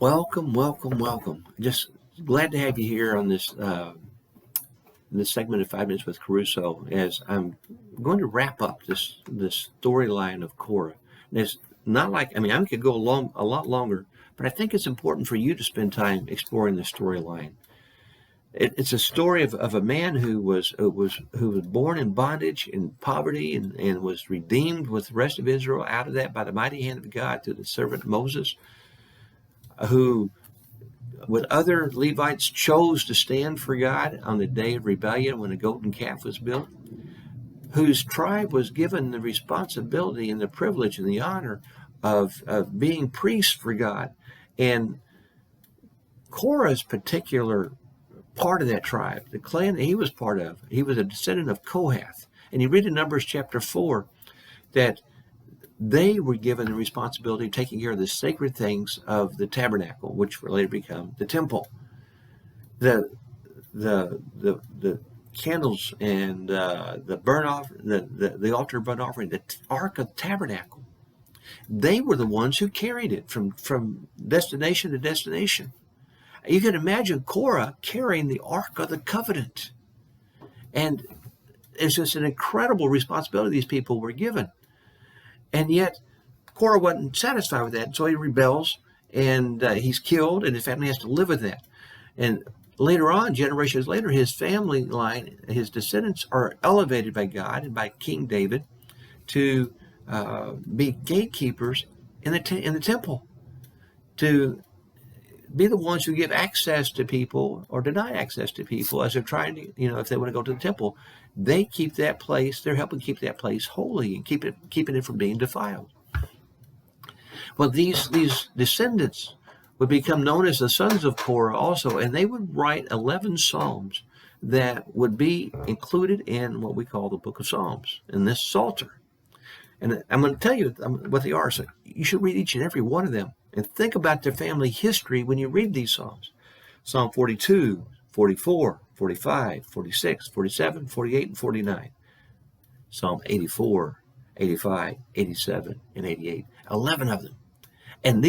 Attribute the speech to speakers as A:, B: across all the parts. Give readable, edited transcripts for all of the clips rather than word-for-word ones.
A: Welcome, welcome, welcome. Just glad to have you here on this segment of 5 Minutes with KeRusso as I'm going to wrap up this storyline of Korah. And it's not like, I could go along a lot longer, but I think it's important for you to spend time exploring the storyline. It's a story of a man who was born in bondage, in poverty, and was redeemed with the rest of Israel out of that by the mighty hand of God through the servant Moses, who with other Levites chose to stand for God on the day of rebellion when the golden calf was built, whose tribe was given the responsibility and the privilege and the honor of being priests for God. And Korah's particular part of that tribe, the clan that he was part of, he was a descendant of Kohath. And you read in Numbers chapter 4 that they were given the responsibility of taking care of the sacred things of the tabernacle, which would later become the temple. The candles and the burnt offering, the altar burnt offering, the ark of the tabernacle. They were the ones who carried it from destination to destination. You can imagine Korah carrying the ark of the covenant, and it's just an incredible responsibility these people were given. And yet, Korah wasn't satisfied with that, so he rebels, and he's killed, and his family has to live with that. And later on, generations later, his family line, his descendants are elevated by God and by King David to be gatekeepers in the temple, to be the ones who give access to people or deny access to people as they're trying to, if they want to go to the temple. They keep that place, they're helping keep that place holy and keeping it from being defiled. Well, these descendants would become known as the Sons of Korah also, and they would write 11 Psalms that would be included in what we call the Book of Psalms, in this Psalter. And I'm going to tell you what they are, so you should read each and every one of them and think about their family history when you read these Psalms. Psalm 42, 44, 45, 46, 47, 48, and 49. Psalm 84, 85, 87, and 88. 11 of them. And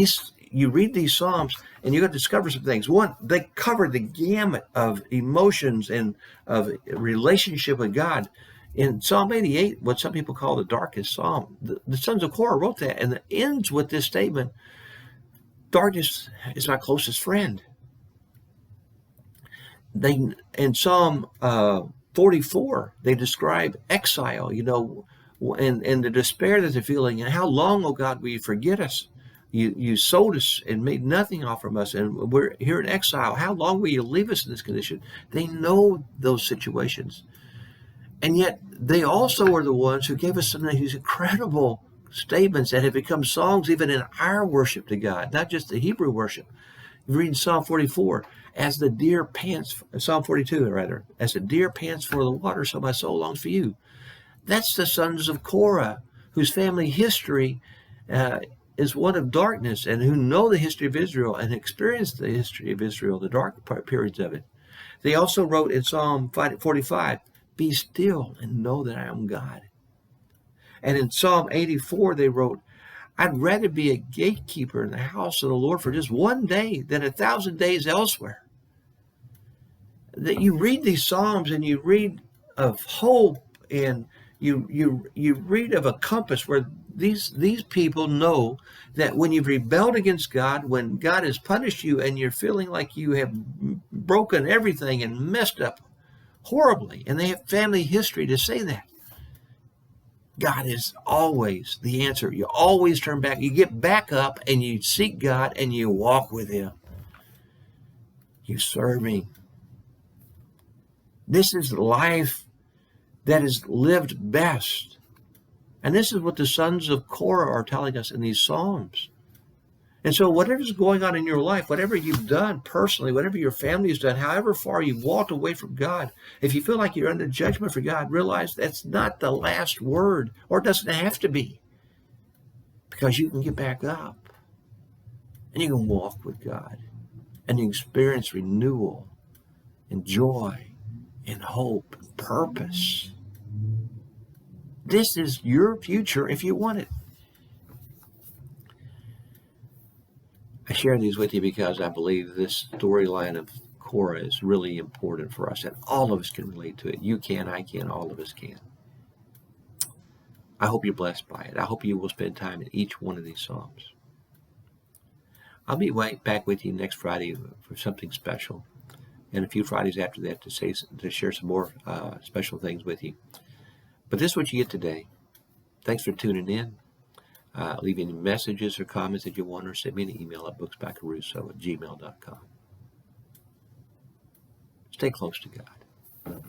A: you read these Psalms and you're going to discover some things. One, they cover the gamut of emotions and of relationship with God. In Psalm 88, what some people call the darkest psalm, the Sons of Korah wrote that, and it ends with this statement: darkness is my closest friend. In Psalm 44, they describe exile, and the despair that they're feeling, and how long, oh God, will you forget us? You sold us and made nothing off from us, and we're here in exile. How long will you leave us in this condition? They know those situations. And yet they also are the ones who gave us some of these incredible statements that have become songs even in our worship to God, not just the Hebrew worship. You read Psalm 44, as the deer pants, Psalm 42 rather, as the deer pants for the water, so my soul longs for you. That's the Sons of Korah, whose family history is one of darkness, and who know the history of Israel and experience the history of Israel, the dark periods of it. They also wrote in Psalm 45, be still and know that I am God. And in Psalm 84, they wrote, I'd rather be a gatekeeper in the house of the Lord for just one day than 1,000 days elsewhere. That you read these Psalms and you read of hope, and you read of a compass where these people know that when you've rebelled against God, when God has punished you and you're feeling like you have broken everything and messed up horribly, and they have family history to say that, God is always the answer. You always turn back. You get back up and you seek God and you walk with Him. You serve Him. This is life that is lived best. And this is what the Sons of Korah are telling us in these Psalms. And so whatever's going on in your life, whatever you've done personally, whatever your family has done, however far you've walked away from God, if you feel like you're under judgment for God, realize that's not the last word, or it doesn't have to be, because you can get back up and you can walk with God and you experience renewal and joy and hope and purpose. This is your future if you want it. I share these with you because I believe this storyline of Korah is really important for us, and all of us can relate to it. You can, I can, all of us can. I hope you're blessed by it. I hope you will spend time in each one of these Psalms. I'll be back with you next Friday for something special, and a few Fridays after that to share some more special things with you. But this is what you get today. Thanks for tuning in. Leave any messages or comments that you want, or send me an email at booksbyKeRusso@gmail.com. Stay close to God.